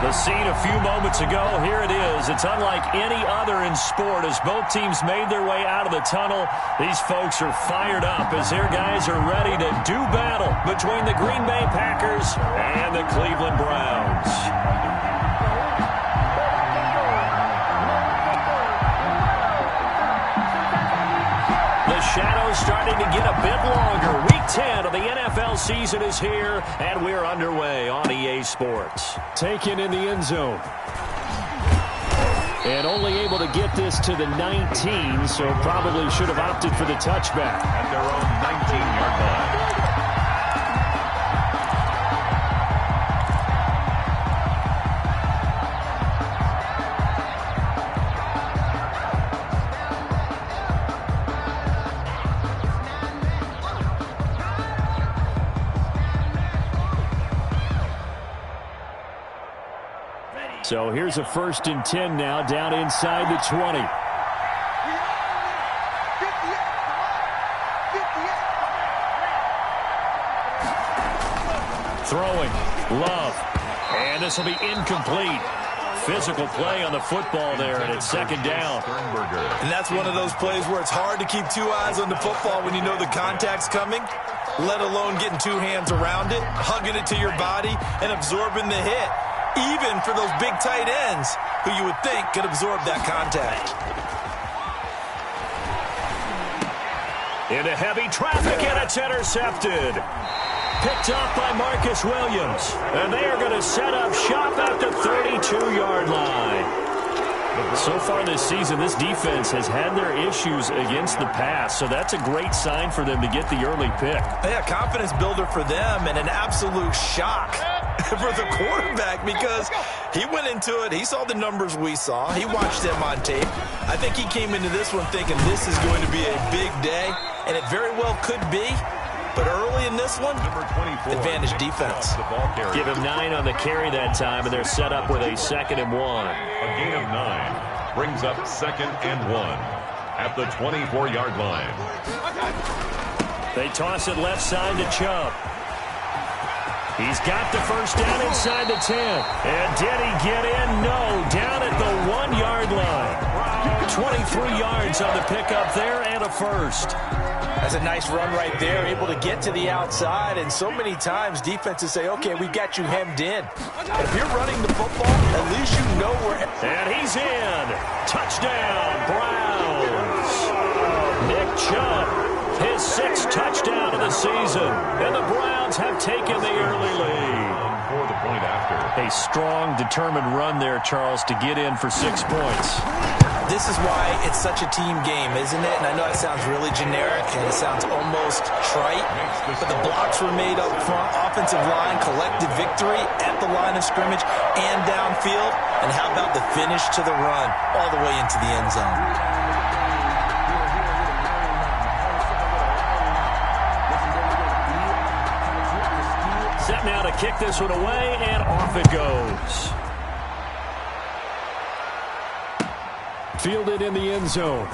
The scene a few moments ago, here it is. It's unlike any other in sport as both teams made their way out of the tunnel. These folks are fired up as their guys are ready to do battle between the Green Bay Packers and the Cleveland Browns. The shadow's starting to get a bit longer. Week 10 of the NFL season is here, and we're underway on EA Sports. Taken in the end zone. And only able to get this to the 19, so probably should have opted for the touchback. At their own 19-yard line. So here's a 1st and 10 now, down inside the 20. Throwing, Love, and this will be incomplete. Physical play on the football there, and it's 2nd down. And that's one of those plays where it's hard to keep 2 eyes on the football when you know the contact's coming, let alone getting 2 hands around it, hugging it to your body, and absorbing the hit. Even for those big tight ends who you would think could absorb that contact. Into heavy traffic, and it's intercepted. Picked up by Marcus Williams. And they are going to set up shop at the 32-yard line. So far this season, this defense has had their issues against the pass, so that's a great sign for them to get the early pick. Yeah, confidence builder for them and an absolute shock for the quarterback because he went into it. He saw the numbers we saw. He watched them on tape. I think he came into this one thinking this is going to be a big day, and it very well could be. But early in this one, advantage defense. Give him 9 on the carry that time, and they're set up with a 2nd and 1. A gain of 9 brings up 2nd and 1 at the 24-yard line. They toss it left side to Chubb. He's got the 1st down inside the 10. And did he get in? No, down at the 1-yard line. 23 yards on the pickup there and a 1st. That's a nice run right there, able to get to the outside. And so many times defenses say, okay, we've got you hemmed in. But if you're running the football, at least you know where. And he's in. Touchdown, Browns. Nick Chubb, his 6th touchdown of the season. And the Browns have taken the early lead. For the point after. A strong, determined run there, Charles, to get in for 6 points. This is why it's such a team game, isn't it? And I know it sounds really generic and it sounds almost trite, but the blocks were made up front, offensive line, collective victory at the line of scrimmage and downfield. And how about the finish to the run all the way into the end zone? Set now to kick this one away, and off it goes. Fielded in the end zone.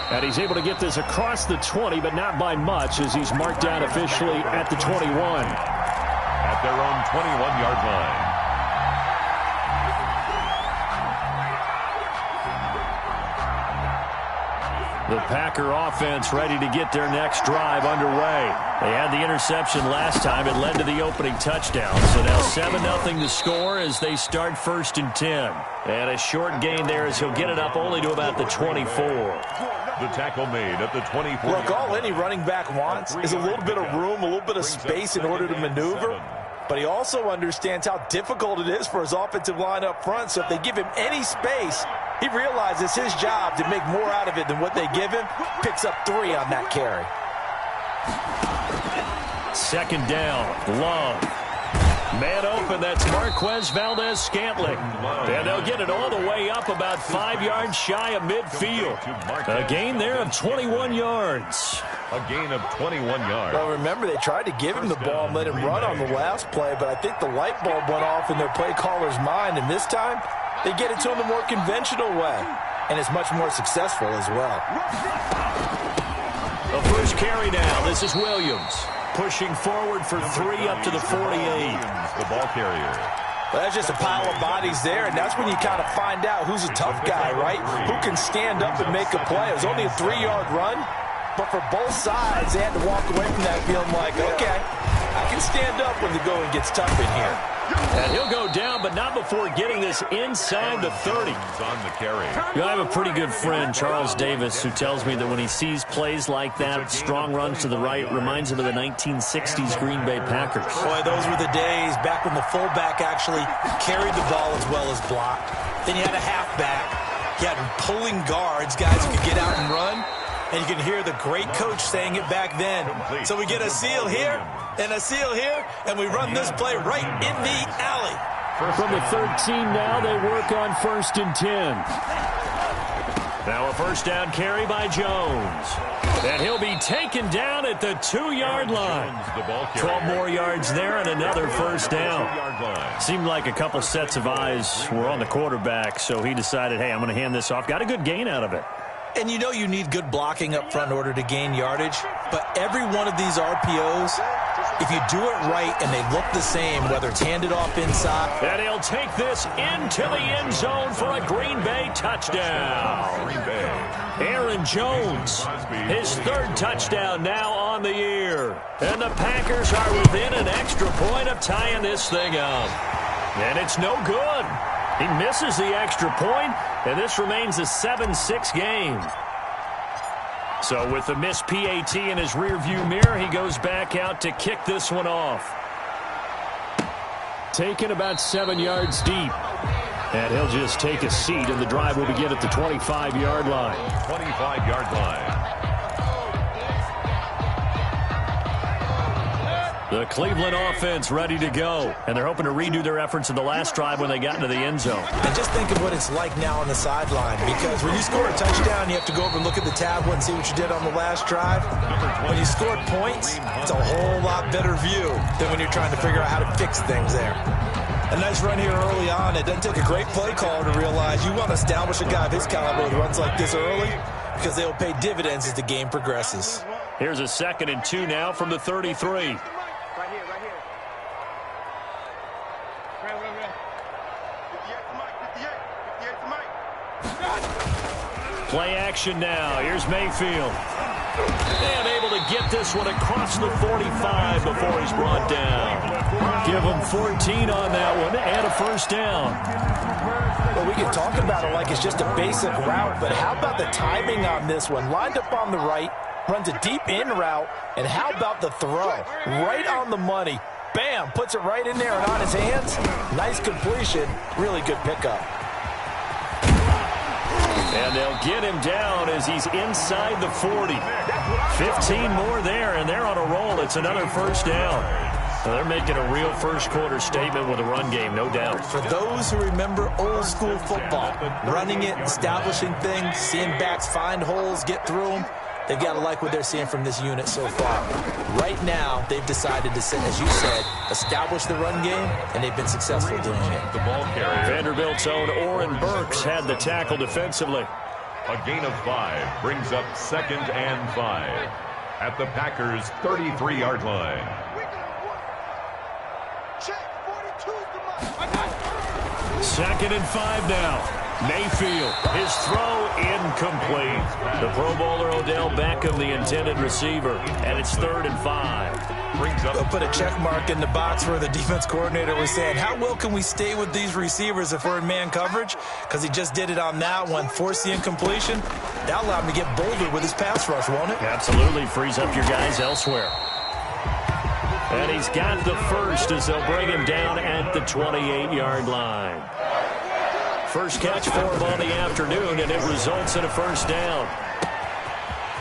And he's able to get this across the 20, but not by much as he's marked down officially at the 21. At their own 21-yard line. The Packer offense ready to get their next drive underway. They had the interception last time. It led to the opening touchdown. So now 7-0 to score as they start 1st and 10. And a short gain there as he'll get it up only to about the 24. The tackle made at the 24. Look, all any running back wants is a little bit of room, a little bit of space in order to maneuver. But he also understands how difficult it is for his offensive line up front. So if they give him any space, he realizes his job to make more out of it than what they give him. Picks up 3 on that carry. 2nd down, Love. Man open, that's Marquez Valdez-Scantling. And they'll get it all the way up about 5 yards shy of midfield. A gain there of 21 yards. A gain of 21 yards. Well, remember, they tried to give him the ball and let him run on the last play, but I think the light bulb went off in their play caller's mind, and this time they get it to him the more conventional way, and it's much more successful as well. The first carry now. This is Williams. pushing forward for 3 up to the 48. The ball carrier. Well, that's just a pile of bodies there, and that's when you kind of find out who's a tough guy, right? Who can stand up and make a play. It was only a 3-yard run, but for both sides, they had to walk away from that feeling like, okay, I can stand up when the going gets tough in here. And he'll go down, but not before getting this inside the 30. On the carry. I have a pretty good friend, Charles Davis, who tells me that when he sees plays like that, strong runs to the right, reminds him of the 1960s Green Bay Packers. Boy, those were the days back when the fullback actually carried the ball as well as blocked. Then you had a halfback. You had pulling guards, guys who could get out and run. And you can hear the great coach saying it back then. So we get a seal here and a seal here, and we run this play right in the alley. From the 13 now, they work on 1st and 10. Now a first down carry by Jones. And he'll be taken down at the 2-yard line. 12 more yards there and another first down. Seemed like a couple sets of eyes were on the quarterback, so he decided, hey, I'm going to hand this off. Got a good gain out of it. And you know you need good blocking up front in order to gain yardage. But every one of these RPOs, if you do it right and they look the same, whether it's handed off inside. And he'll take this into the end zone for a Green Bay touchdown. Green Bay. Aaron Jones, his 3rd touchdown now on the year. And the Packers are within an extra point of tying this thing up. And it's no good. He misses the extra point, and this remains a 7-6 game. So with the missed PAT in his rearview mirror, he goes back out to kick this one off. Taken about 7 yards deep. And he'll just take a seat, and the drive will begin at the 25-yard line. 25-yard line. The Cleveland offense ready to go. And they're hoping to redo their efforts in the last drive when they got into the end zone. And just think of what it's like now on the sideline. Because when you score a touchdown, you have to go over and look at the tablet and see what you did on the last drive. When you scored points, it's a whole lot better view than when you're trying to figure out how to fix things there. A nice run here early on. It doesn't take a great play caller to realize you want to establish a guy of his caliber that runs like this early because they'll pay dividends as the game progresses. Here's a 2nd and 2 now from the 33. Play action now. Here's Mayfield. And able to get this one across the 45 before he's brought down. Give him 14 on that one and a first down. Well, we can talk about it like it's just a basic route, but how about the timing on this one? Lined up on the right, runs a deep in route, and how about the throw? Right on the money. Bam, puts it right in there and on his hands. Nice completion. Really good pickup. And they'll get him down as he's inside the 40. 15 more there, and they're on a roll. It's another first down. Well, they're making a real first-quarter statement with a run game, no doubt. For those who remember old-school football, running it, establishing things, seeing backs find holes, get through them, they've got to like what they're seeing from this unit so far. Right now, they've decided to, as you said, establish the run game, and they've been successful doing it. The ball carrier. Vanderbilt's own Oren Burks had the tackle defensively. A gain of 5 brings up 2nd and 5 at the Packers' 33-yard line. 2nd and 5 now. Mayfield, his throw incomplete. The Pro Bowler Odell Beckham, the intended receiver, and it's 3rd and 5. They'll put a check mark in the box where the defense coordinator was saying, how well can we stay with these receivers if we're in man coverage? Because he just did it on that one, forced the incompletion. That'll allow him to get bolder with his pass rush, won't it? Absolutely, frees up your guys elsewhere. And he's got the first as they'll bring him down at the 28-yard line. First catch for him on the afternoon, and it results in a first down.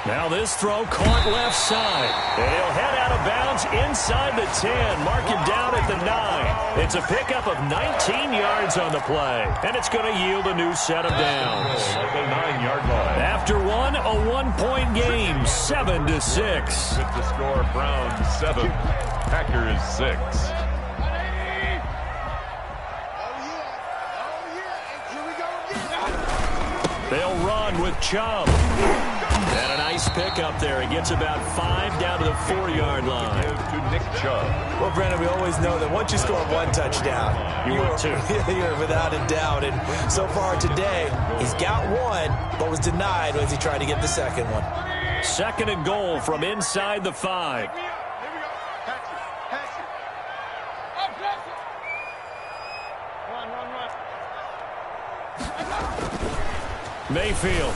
Now this throw caught left side. And he'll head out of bounds inside the 10. Mark him down at the 9. It's a pickup of 19 yards on the play. And it's going to yield a new set of downs. At the 9-yard line. After one, a one-point game, 7-6. With the score, Browns 7, Packers 6. They'll run with Chubb. And a Nice pickup there. He gets about 5 down to the 4-yard line. To Nick Chubb. Well, Brandon, we always know that once you score one touchdown, you're without a doubt. And so far today, he's got one, but was denied as he tried to get the second one. 2nd and goal from inside the 5. Mayfield.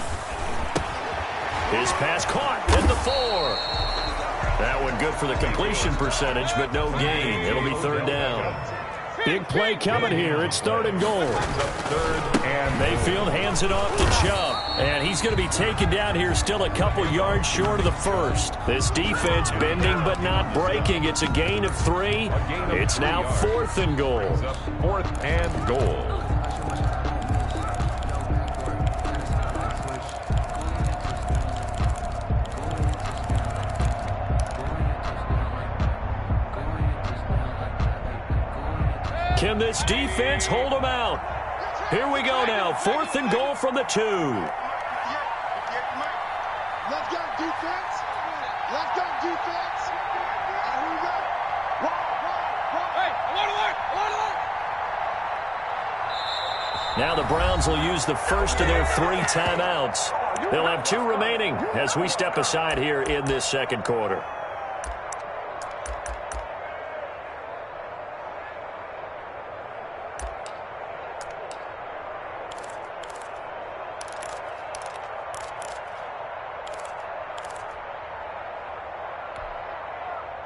His pass caught at the 4. That one good for the completion percentage, but no gain. It'll be 3rd down. Big play coming here. It's 3rd and goal. Mayfield hands it off to Chubb. And he's going to be taken down here still a couple yards short of the 1st. This defense bending but not breaking. It's a gain of 3. It's now 4th and goal. 4th and goal. Can this defense hold them out? Here we go now. 4th and goal from the 2. Let's go, defense. Let's go, defense. Here we go. Hey, alert. Now the Browns will use the first of their 3 timeouts. They'll have 2 remaining as we step aside here in this 2nd quarter.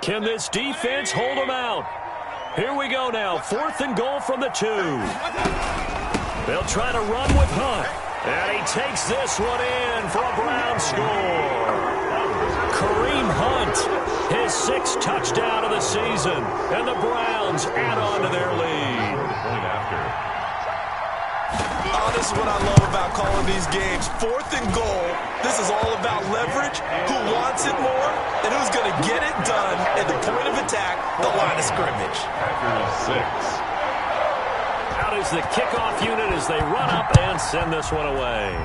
Can this defense hold them out? Here we go now. 4th and goal from the 2. They'll try to run with Hunt. And he takes this one in for a Brown score. Kareem Hunt, his 6th touchdown of the season. And the Browns add on to their lead. Oh, this is what I love about calling these games. 4th and goal. This is all about leverage, who wants it more, and who's going to get it done at the point of attack, the line of scrimmage. Packers 6. Out is the kickoff unit as they run up and send this one away.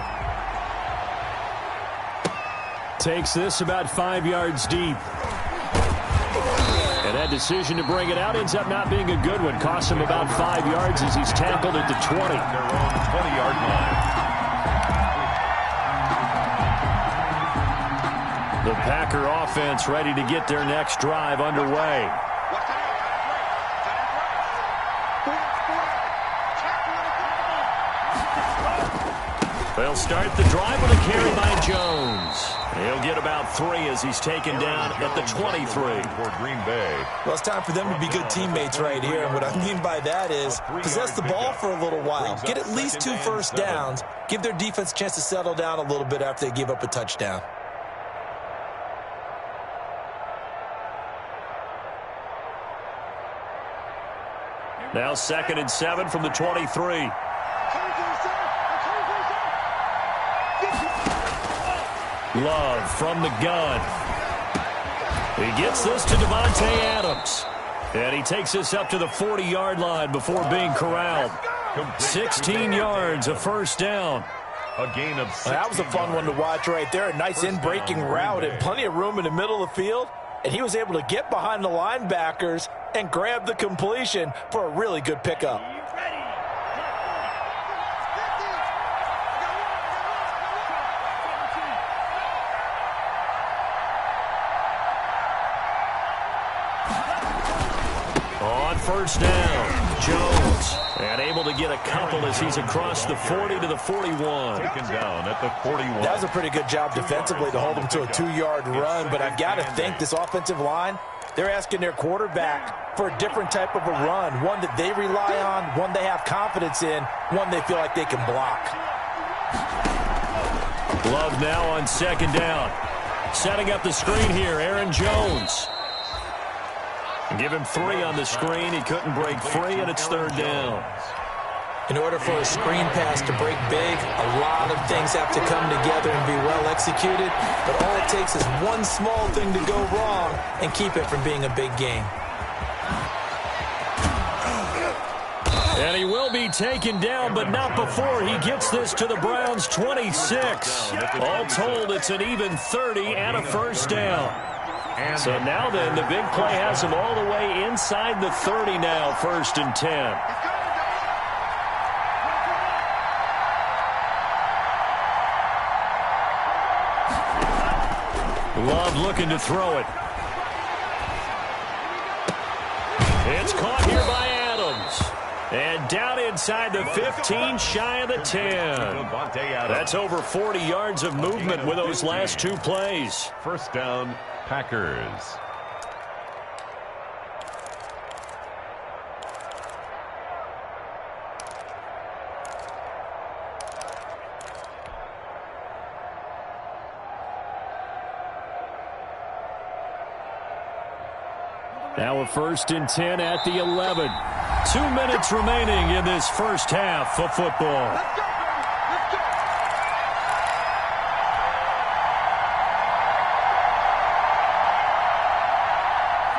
Takes this about 5 yards deep. And that decision to bring it out ends up not being a good one. Costs him about 5 yards as he's tackled at the 20. Their own 20-yard line. The Packer offense ready to get their next drive underway. They'll start the drive with a carry by Jones. He'll get about 3 as he's taken down at the 23. For Green Bay. Well, it's time for them to be good teammates right here. And what I mean by that is possess the ball for a little while. Get at least 2 first downs. Give their defense a chance to settle down a little bit after they give up a touchdown. Now 2nd and 7 from the 23. Love from the gun. He gets this to Devontae Adams. And he takes this up to the 40-yard line before being corralled. 16 yards, a first down. A gain of 6. That was a fun one to watch right there. A nice in-breaking route and plenty of room in the middle of the field. And he was able to get behind the linebackers and grab the completion for a really good pickup. On first down, Jones. And able to get a couple as he's across the 40 to the 41. Taken down at the 41. That was a pretty good job defensively to hold him to a 2-yard run. But I've got to think this offensive line, they're asking their quarterback for a different type of a run. One that they rely on, one they have confidence in, one they feel like they can block. Love now on 2nd down. Setting up the screen here, Aaron Jones. Give him 3 on the screen. He couldn't break free, and it's 3rd down. In order for a screen pass to break big, a lot of things have to come together and be well executed. But all it takes is one small thing to go wrong and keep it from being a big game. And he will be taken down, but not before he gets this to the Browns' 26. All told, it's an even 30 and a first down. So now then, the big play has him all the way inside the 30 now, 1st and 10. Love looking to throw it. It's caught here by Adams. And down inside the 15, shy of the 10. That's over 40 yards of movement with those last 2 plays. First down, Packers. Now a 1st and 10 at the 11. 2 minutes remaining in this first half of football.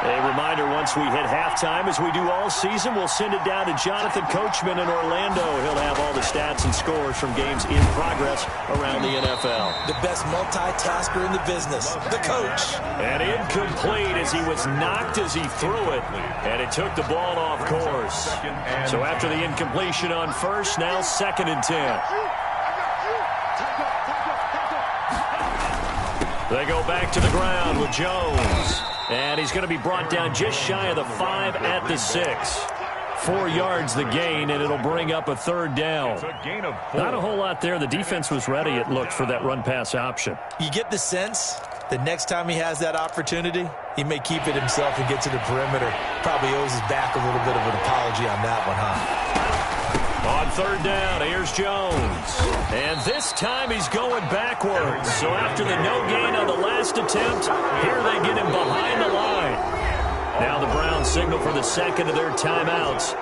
A reminder, once we hit halftime, as we do all season, we'll send it down to Jonathan Coachman in Orlando. He'll have all the stats and scores from games in progress around the NFL. The best multitasker in the business, the coach. And incomplete as he was knocked as he threw it, and it took the ball off course. So after the incompletion on first, now 2nd and 10. They go back to the ground with Jones. And he's going to be brought down just shy of the 5 at the 6. 4 yards the gain, and it'll bring up a 3rd down. Not a whole lot there. The defense was ready, it looked, for that run-pass option. You get the sense that next time he has that opportunity, he may keep it himself and get to the perimeter. Probably owes his back a little bit of an apology on that one, huh? On 3rd down, here's Jones. And this time he's going backwards. So after the no gain on the last attempt, here they get him behind the line. Now the Browns signal for the 2nd of their timeouts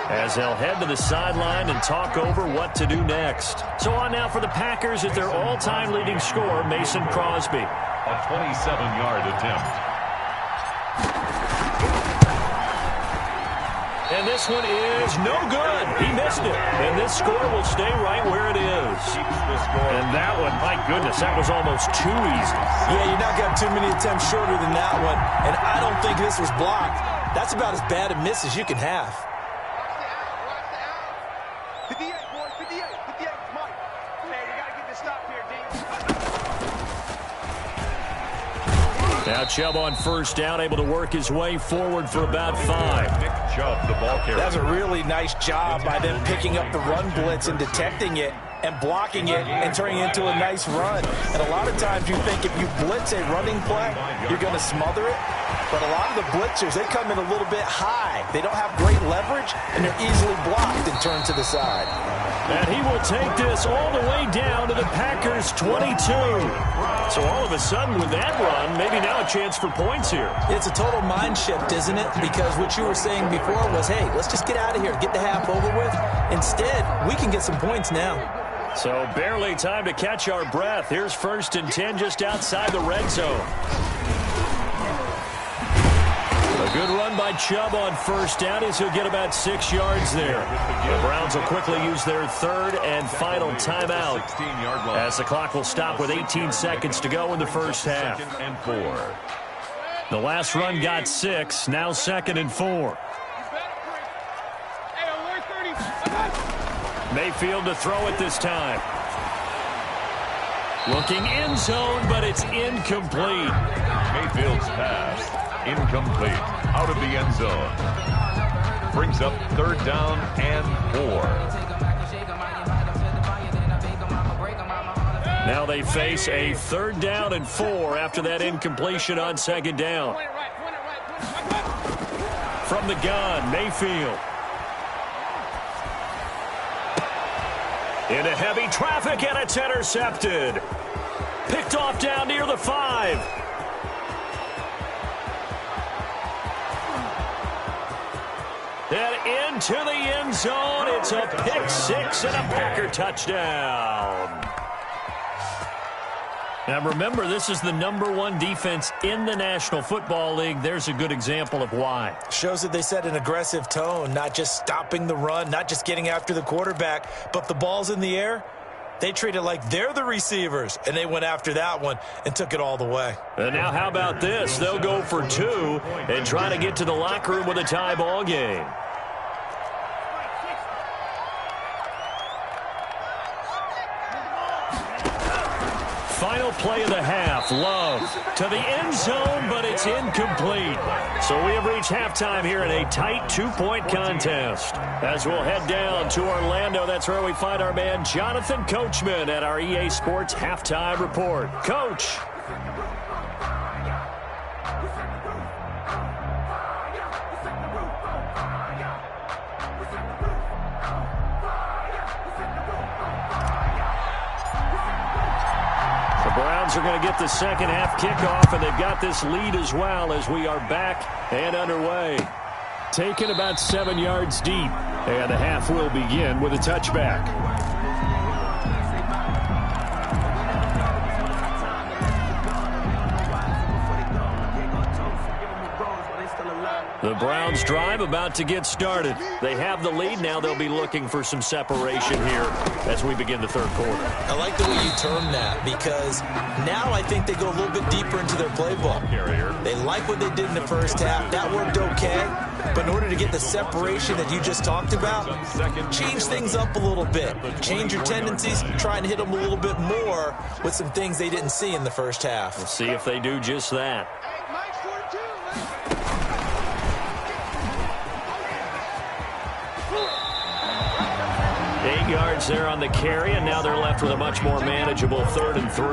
as they'll head to the sideline and talk over what to do next. So on now for the Packers at their all-time leading scorer, Mason Crosby. A 27-yard attempt. And this one is no good. He missed it. And this score will stay right where it is. And that one, my goodness, that was almost too easy. Yeah, you're not got too many attempts shorter than that one. And I don't think this was blocked. That's about as bad a miss as you can have. Watch the out. 58, boy. 58. 58. Mike. Hey, we got to get this stop here, D. Now Chubb on 1st down, able to work his way forward for about 5. Nick Chubb, the ball carrier. That's a really nice job by them picking up the run blitz and detecting it and blocking it and turning it into a nice run. And a lot of times you think if you blitz a running play, you're going to smother it. But a lot of the blitzers, they come in a little bit high. They don't have great leverage, and they're easily blocked and turned to the side. And he will take this all the way down to the Packers' 22. So all of a sudden with that run, maybe now a chance for points here. It's a total mind shift, isn't it? Because what you were saying before was, hey, let's just get out of here, get the half over with. Instead, we can get some points now. So barely time to catch our breath. Here's 1st and 10 just outside the red zone. A good run by Chubb on 1st down as he'll get about 6 yards there. The Browns will quickly use their 3rd and final timeout as the clock will stop with 18 seconds to go in the first half. 2nd and 4. The last run got 6, now 2nd and 4. Mayfield to throw it this time. Looking end zone, but it's incomplete. Mayfield's pass, incomplete, out of the end zone. Brings up 3rd down and 4. Now they face a 3rd down and 4 after that incompletion on 2nd down. From the gun, Mayfield. Into heavy traffic, and it's intercepted. Picked off down near the 5. And into the end zone. It's a pick 6 and a Packer touchdown. Now remember, this is the #1 defense in the National Football League. There's a good example of why. Shows that they set an aggressive tone, not just stopping the run, not just getting after the quarterback, but the ball's in the air. They treat it like they're the receivers, and they went after that one and took it all the way. And now how about this? They'll go for 2 and try to get to the locker room with a tie ball game. Final play of the half. Love to the end zone, but it's incomplete. So we have reached halftime here in a tight 2-point contest. As we'll head down to Orlando, that's where we find our man Jonathan Coachman at our EA Sports Halftime Report. Coach. Browns are going to get the second half kickoff, and they've got this lead as well as we are back and underway. Taken about 7 yards deep, and the half will begin with a touchback. The Browns drive about to get started. They have the lead. Now they'll be looking for some separation here as we begin the third quarter. I like the way you term that because now I think they go a little bit deeper into their playbook. They like what they did in the first half. That worked okay. But in order to get the separation that you just talked about, change things up a little bit. Change your tendencies. Try and hit them a little bit more with some things they didn't see in the first half. We'll see if they do just that. 8 yards there on the carry, and now they're left with a much more manageable 3rd and 3.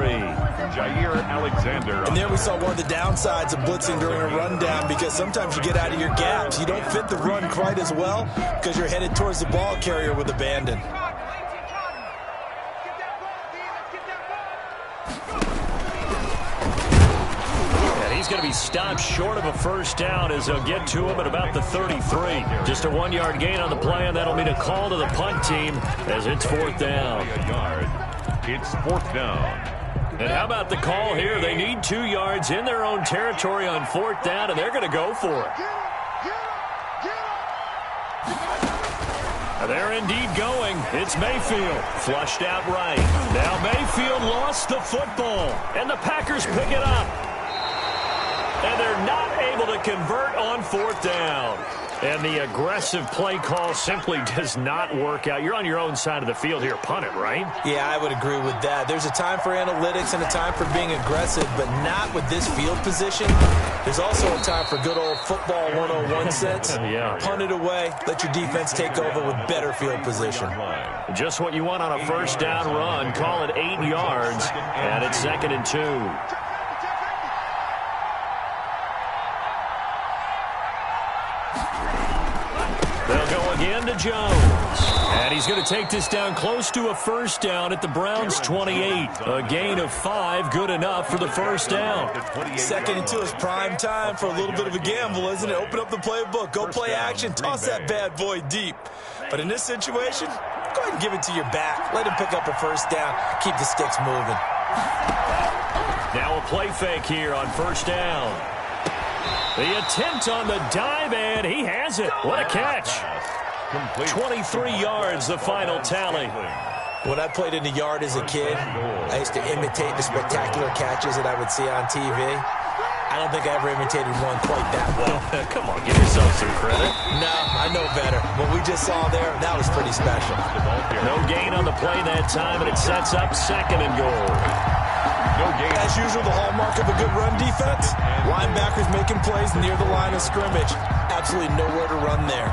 Jair Alexander. And there we saw one of the downsides of blitzing during a rundown because sometimes you get out of your gaps. You don't fit the run quite as well because you're headed towards the ball carrier with abandon. He's going to be stopped short of a first down as they'll get to him at about the 33. Just a 1-yard gain on the play, and that'll mean a call to the punt team as it's 4th down. It's 4th down. And how about the call here? They need 2 yards in their own territory on 4th down, and they're going to go for it. They're indeed going. It's Mayfield. Flushed out right. Now Mayfield lost the football, and the Packers pick it up. And they're not able to convert on 4th down. And the aggressive play call simply does not work out. You're on your own side of the field here. Punt it, right? Yeah, I would agree with that. There's a time for analytics and a time for being aggressive, but not with this field position. There's also a time for good old football 101 sense. Yeah. Punt it away. Let your defense take over with better field position. Just what you want on a first down run. Call it 8 yards, and it's 2nd and 2. They'll go again to Jones. And he's going to take this down close to a first down at the Browns' 28. A gain of 5, good enough for the first down. 2nd and 2 is prime time for a little bit of a gamble, isn't it? Open up the playbook, go play action, toss that bad boy deep. But in this situation, go ahead and give it to your back. Let him pick up a first down. Keep the sticks moving. Now a play fake here on first down. The attempt on the dive, and he has it. What a catch. 23 yards, the final tally. When I played in the yard as a kid, I used to imitate the spectacular catches that I would see on TV. I don't think I ever imitated one quite that well. Come on, give yourself some credit. No, I know better. What we just saw there, that was pretty special. No gain on the play that time, and it sets up 2nd and goal. As usual, the hallmark of a good run defense, linebackers making plays near the line of scrimmage. Absolutely nowhere to run there.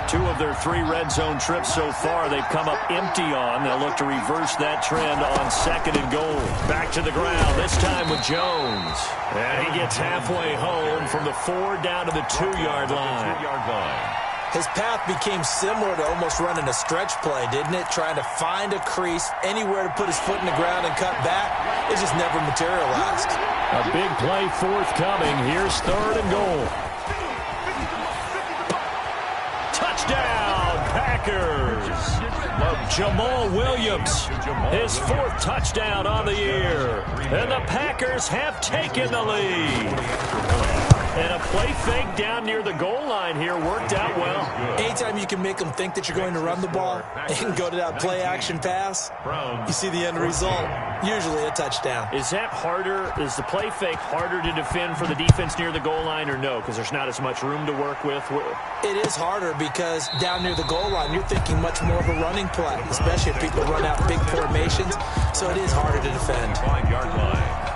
2 of their 3 red zone trips so far they've come up empty on. They'll look to reverse that trend on 2nd and goal. Back to the ground, this time with Jones. And he gets halfway home from the 4 down to the 2-yard line. His path became similar to almost running a stretch play, didn't it? Trying to find a crease, anywhere to put his foot in the ground and cut back. It just never materialized. A big play forthcoming. Here's 3rd and goal. Touchdown, Packers. Jamal Williams, his 4th touchdown on the year. And the Packers have taken the lead. And a play fake down near the goal line here worked out well. Anytime you can make them think that you're going to run the ball and go to that play-action pass, you see the end result, usually a touchdown. Is that harder? Is the play fake harder to defend for the defense near the goal line or no? Because there's not as much room to work with? It is harder because down near the goal line, you're thinking much more of a running play, especially if people run out big formations. So it is harder to defend. 5-yard line.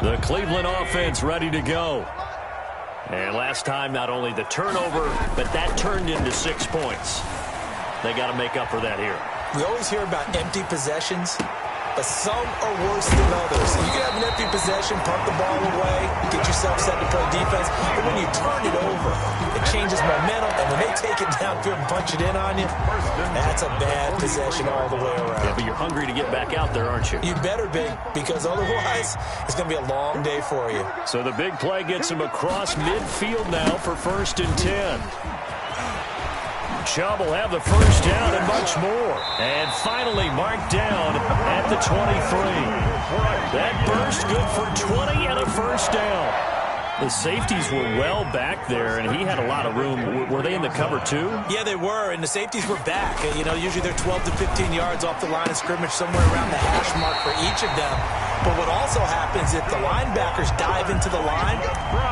The Cleveland offense ready to go. And last time, not only the turnover, but that turned into 6 points. They got to make up for that here. We always hear about empty possessions, but some are worse than others. You can have an empty possession, punt the ball away, get yourself set to play defense, but when you turn it over, it changes momentum, and when they take it downfield and punch it in on you, that's a bad possession all the way around. Yeah, but you're hungry to get back out there, aren't you? You better be, because otherwise, it's going to be a long day for you. So the big play gets him across midfield now for 1st and 10. Chubb will have the first down and much more. And finally marked down at the 23. That burst good for 20 and a first down. The safeties were well back there, and he had a lot of room. Were they in the cover, too? Yeah, they were, and the safeties were back. You know, usually they're 12 to 15 yards off the line of scrimmage, somewhere around the hash mark for each of them. But what also happens if the linebackers dive into the line,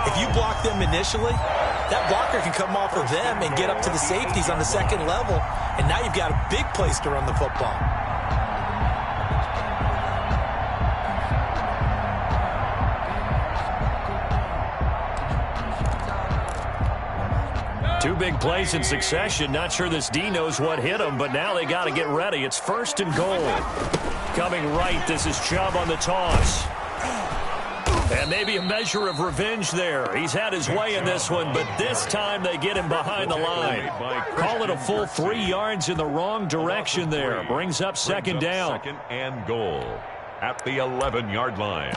if you block them initially, that blocker can come off of them and get up to the safeties on the 2nd level, and now you've got a big place to run the football. Two big plays in succession. Not sure this D knows what hit him, but now they got to get ready. It's 1st and goal. Coming right, this is Chubb on the toss. And maybe a measure of revenge there. He's had his way in this one, but this time they get him behind the line. Call it a full 3 yards in the wrong direction there. Brings up 2nd down. 2nd and goal at the 11-yard line.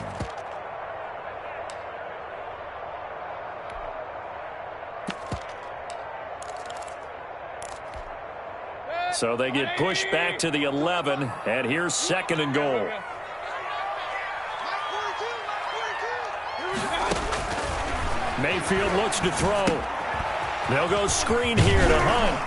So they get pushed back to the 11, and here's 2nd and goal. Mayfield looks to throw. They'll go screen here to Hunt.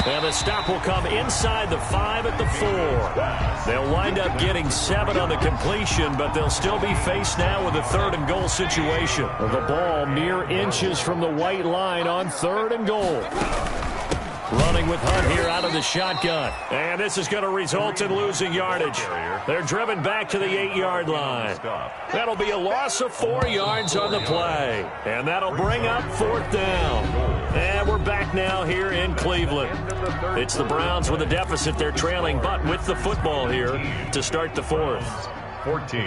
And the stop will come inside the 5 at the 4. They'll wind up getting 7 on the completion, but they'll still be faced now with a 3rd and goal situation. The ball mere inches from the white line on 3rd and goal. Running with Hunt here out of the shotgun. And this is going to result in losing yardage. They're driven back to the 8-yard line. That'll be a loss of 4 yards on the play. And that'll bring up 4th down. And we're back now here in Cleveland. It's the Browns with a deficit. They're trailing, but with the football here to start the 4th. 14.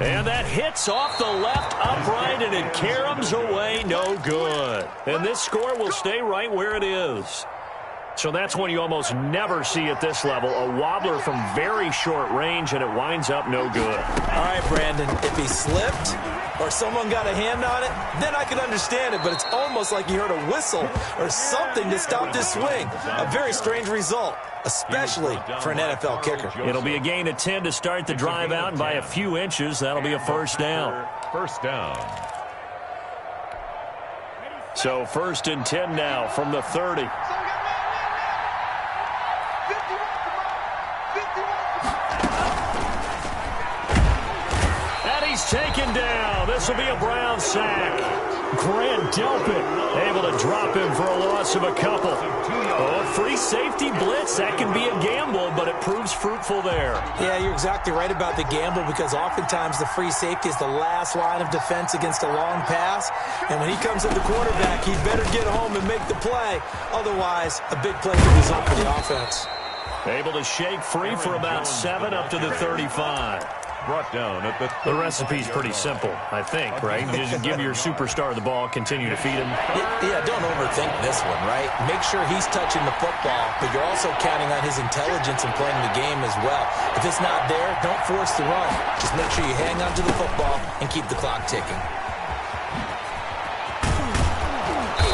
And that hits off the left upright, and it caroms away no good. And this score will stay right where it is. So that's one you almost never see at this level. A wobbler from very short range, and it winds up no good. All right, Brandon, if he slipped or someone got a hand on it, then I could understand it. But it's almost like you heard a whistle or something to stop this swing. A very strange result, especially for an NFL kicker. It'll be a gain of 10 to start the drive out, and by a few inches, that'll be a first down. First down. So 1st and 10 now from the 30. Taken down. This will be a Brown sack. Grant Delpit able to drop him for a loss of a couple. Oh, free safety blitz. That can be a gamble, but it proves fruitful there. Yeah, you're exactly right about the gamble, because oftentimes the free safety is the last line of defense against a long pass. And when he comes at the quarterback, he'd better get home and make the play. Otherwise, a big play could result for the offense. Able to shake free for about 7 up to the 35. brought down at the The recipe's pretty simple, I think, right? Just give your superstar the ball, continue to feed him. Yeah, don't overthink this one, right? Make sure he's touching the football, but you're also counting on his intelligence in playing the game as well. If it's not there, don't force the run. Just make sure you hang on to the football and keep the clock ticking.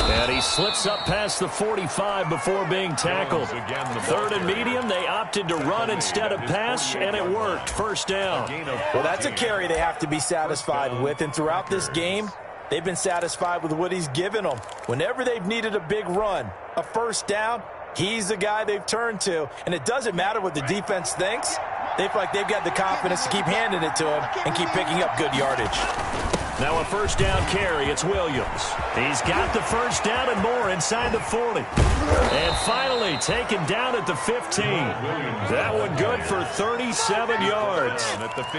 And he slips up past the 45 before being tackled. Third and medium, they opted to run instead of pass, and it worked. First down. Well, that's a carry they have to be satisfied with, and throughout this game, they've been satisfied with what he's given them. Whenever they've needed a big run, a first down, he's the guy they've turned to. And it doesn't matter what the defense thinks. They feel like they've got the confidence to keep handing it to him and keep picking up good yardage. Now a first down carry. It's Williams. He's got the first down and more inside the 40. And finally taken down at the 15. That one good for 37 yards.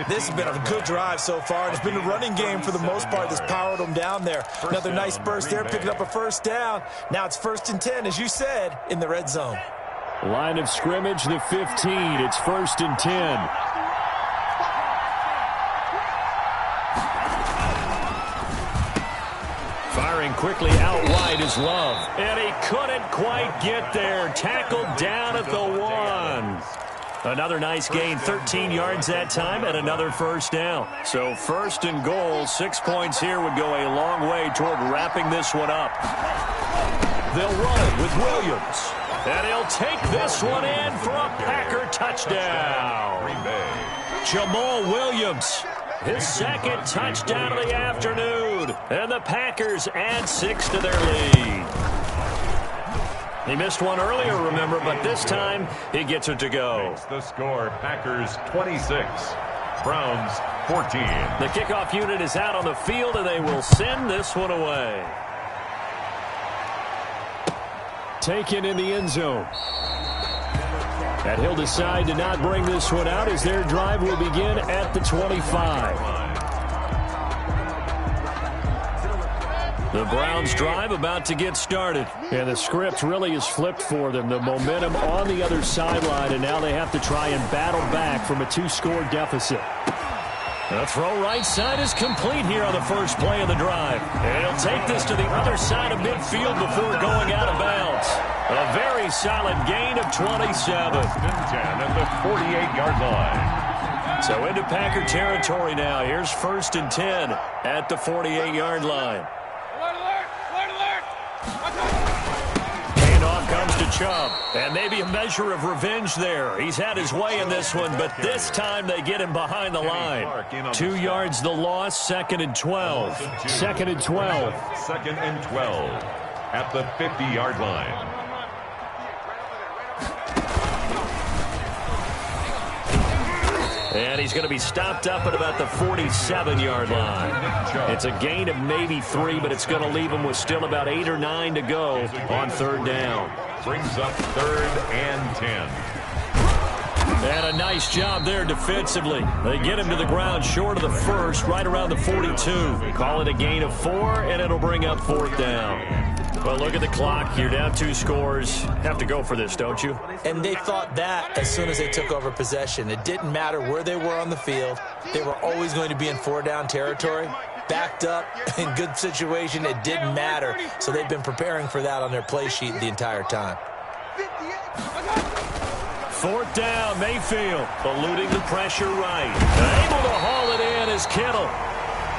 This has been a good drive so far. It's been a running game for the most part that's powered them down there. Another nice burst there, picking up a first down. Now it's 1st and 10, as you said, in the red zone. Line of scrimmage, the 15. It's 1st and 10. Firing quickly out wide is Love. And he couldn't quite get there. Tackled down at the 1. Another nice gain, 13 yards that time, and another first down. So 1st and goal, 6 points here would go a long way toward wrapping this one up. They'll run it with Williams. And he'll take this one in for a Packer touchdown. Jamal Williams. His 2nd touchdown of the afternoon. And the Packers add 6 to their lead. He missed one earlier, remember, but this time he gets it to go. The score, Packers 26, Browns 14. The kickoff unit is out on the field, and they will send this one away. Taken in the end zone. And he'll decide to not bring this one out as their drive will begin at the 25. The Browns drive about to get started. And the script really is flipped for them. The momentum on the other sideline, and now they have to try and battle back from a 2-score deficit. The throw right side is complete here on the first play of the drive. And he'll take this to the other side of midfield before going out of bounds. A very solid gain of 27. 10 at the 48-yard line. So into Packer territory now. Here's 1st and 10 at the 48-yard line. Handoff comes to Chubb. And maybe a measure of revenge there. He's had his way in this one, but this time they get him behind the line. 2 yards the loss, 2nd and 12. 2nd and 12. 2nd and 12 at the 50-yard line. And he's going to be stopped up at about the 47-yard line. It's a gain of maybe 3, but it's going to leave him with still about 8 or 9 to go on 3rd down. Brings up 3rd and 10. And a nice job there defensively. They get him to the ground short of the 1st, right around the 42. Call it a gain of 4, and it'll bring up 4th down. Well, look at the clock. You're down 2 scores. Have to go for this, don't you? And they thought that as soon as they took over possession. It didn't matter where they were on the field. They were always going to be in 4-down territory. Backed up, in good situation, it didn't matter. So they've been preparing for that on their play sheet the entire time. 4th down, Mayfield, eluding the pressure right. Able to haul it in is Kittle.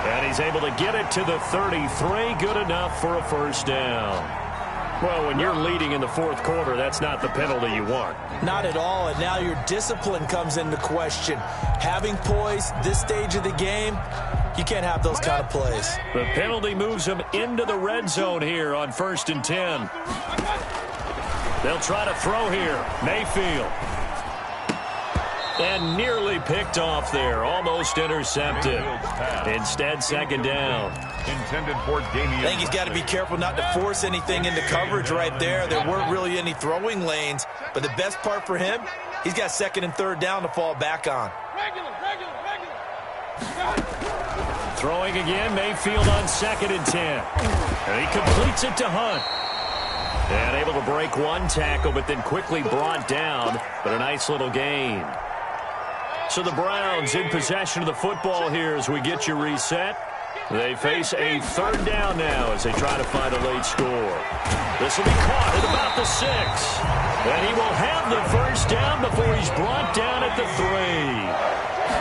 And he's able to get it to the 33. Good enough for a first down. Well, when you're leading in the 4th quarter, that's not the penalty you want. Not at all, and now your discipline comes into question. Having poise this stage of the game, you can't have those kind of plays. The penalty moves him into the red zone here on 1st and 10. They'll try to throw here. Mayfield. And nearly picked off there. Almost intercepted. Instead, 2nd down. Intended for Damian. I think he's got to be careful not to force anything into coverage right there. There weren't really any throwing lanes. But the best part for him, he's got 2nd and 3rd down to fall back on. Throwing again, Mayfield on 2nd and 10. And he completes it to Hunt. And able to break one tackle, but then quickly brought down. But a nice little gain. So the Browns in possession of the football here as we get you reset. They face a third down now as they try to find a late score. This will be caught at about the 6. And he will have the first down before he's brought down at the 3.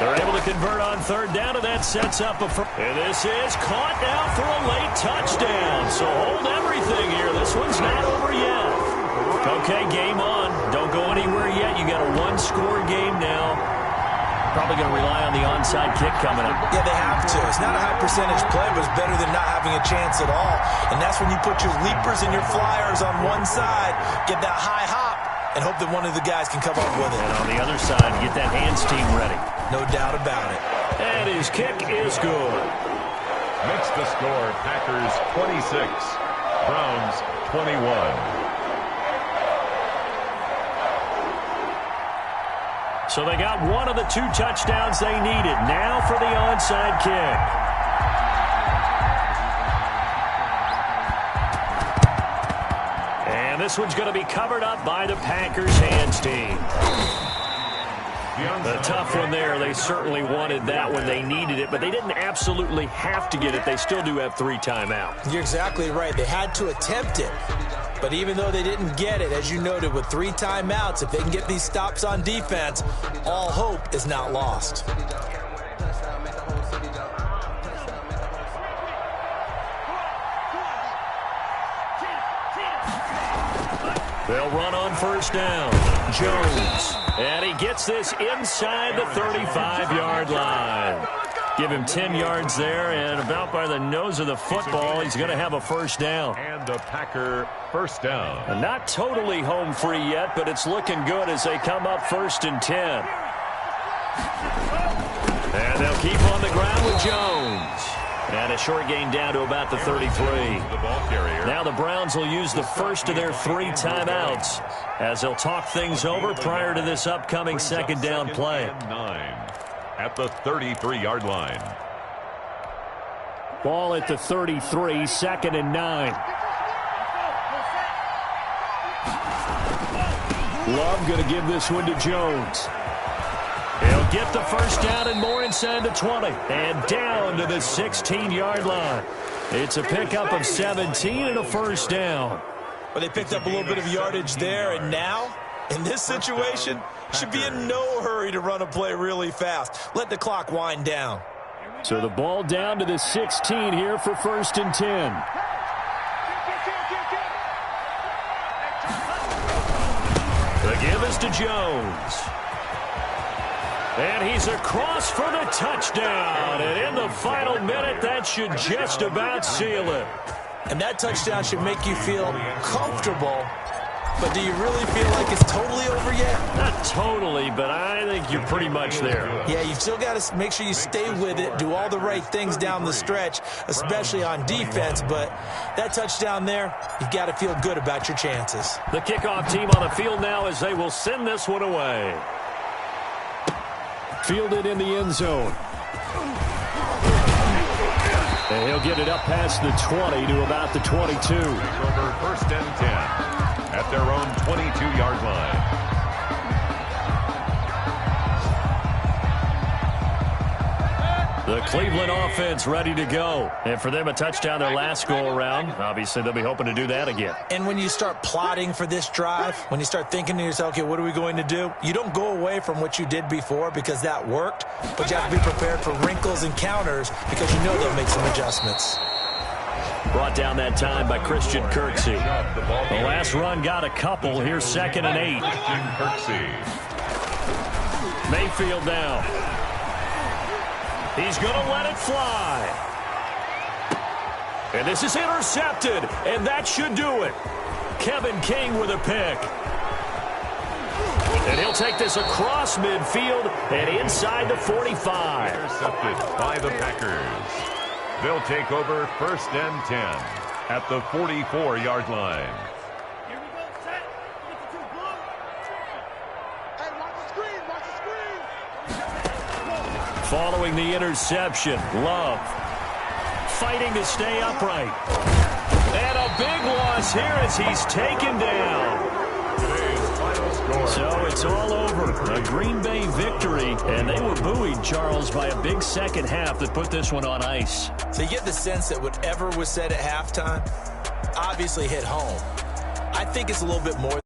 They're able to convert on third down, and that sets up a first. And this is caught now for a late touchdown. So hold everything here. This one's not over yet. Okay, game on. Don't go anywhere yet. You got a one-score game now. Probably going to rely on the onside kick coming up. Yeah, they have to. It's not a high percentage play, but it's better than not having a chance at all. And that's when you put your leapers and your flyers on one side, get that high hop, and hope that one of the guys can come up with it. And on the other side, get that hands team ready. No doubt about it. And his kick is good. Makes the score Packers 26, Browns 21. So they got one of the 2 touchdowns they needed. Now for the onside kick. And this one's going to be covered up by the Packers hands team. A tough one there. They certainly wanted that when they needed it, but they didn't absolutely have to get it. They still do have 3 timeouts. You're exactly right. They had to attempt it. But even though they didn't get it, as you noted, with 3 timeouts, if they can get these stops on defense, all hope is not lost. They'll run on first down. Jones. And he gets this inside the 35-yard line. Give him 10 yards there, and about by the nose of the football, he's going to have a first down. And a Packer first down. And not totally home free yet, but it's looking good as they come up 1st and 10. And they'll keep on the ground with Jones. And a short gain down to about the 33. Now the Browns will use the first of their 3 timeouts as they'll talk things over prior to this upcoming second down play. 9 at the 33-yard line. Ball at the 33, 2nd and 9. Love going to give this one to Jones. He'll get the first down and more inside the 20. And down to the 16-yard line. It's a pickup of 17 and a first down. Well, they picked up a little bit of yardage there, and now, in this situation, should be in no hurry to run a play really fast. Let the clock wind down. So the ball down to the 16 here for 1st and 10. The give is to Jones. And he's across for the touchdown. And in the final minute, that should just about seal it. And that touchdown should make you feel comfortable. But do you really feel like it's totally over yet? Not totally, but I think you're pretty much there. Yeah, you've still got to make sure you stay with it, do all the right things down the stretch, especially on defense. But that touchdown there, you've got to feel good about your chances. The kickoff team on the field now as they will send this one away. Fielded in the end zone. And he'll get it up past the 20 to about the 22. Over 1st and 10 at their own 22-yard line. The Cleveland offense ready to go. And for them, a touchdown their last go-around. Obviously, they'll be hoping to do that again. And when you start plotting for this drive, when you start thinking to yourself, okay, what are we going to do? You don't go away from what you did before because that worked, but you have to be prepared for wrinkles and counters because you know they'll make some adjustments. Brought down that time by Christian Kirksey. The last run got a couple. Here's 2nd and 8. Christian Kirksey. Mayfield now. He's going to let it fly. And this is intercepted, and that should do it. Kevin King with a pick. And he'll take this across midfield and inside the 45. Intercepted by the Packers. They'll take over 1st and 10 at the 44-yard line. Here we go, set. Get the 2 blue. Hey, watch the screen, watch the screen. Following the interception, Love fighting to stay upright. And a big loss here as he's taken down. Today's final score. So it's all over. A Green Bay victory, and they were buoyed, Charles, by a big second half that put this one on ice. So you get the sense that whatever was said at halftime obviously hit home. I think it's a little bit more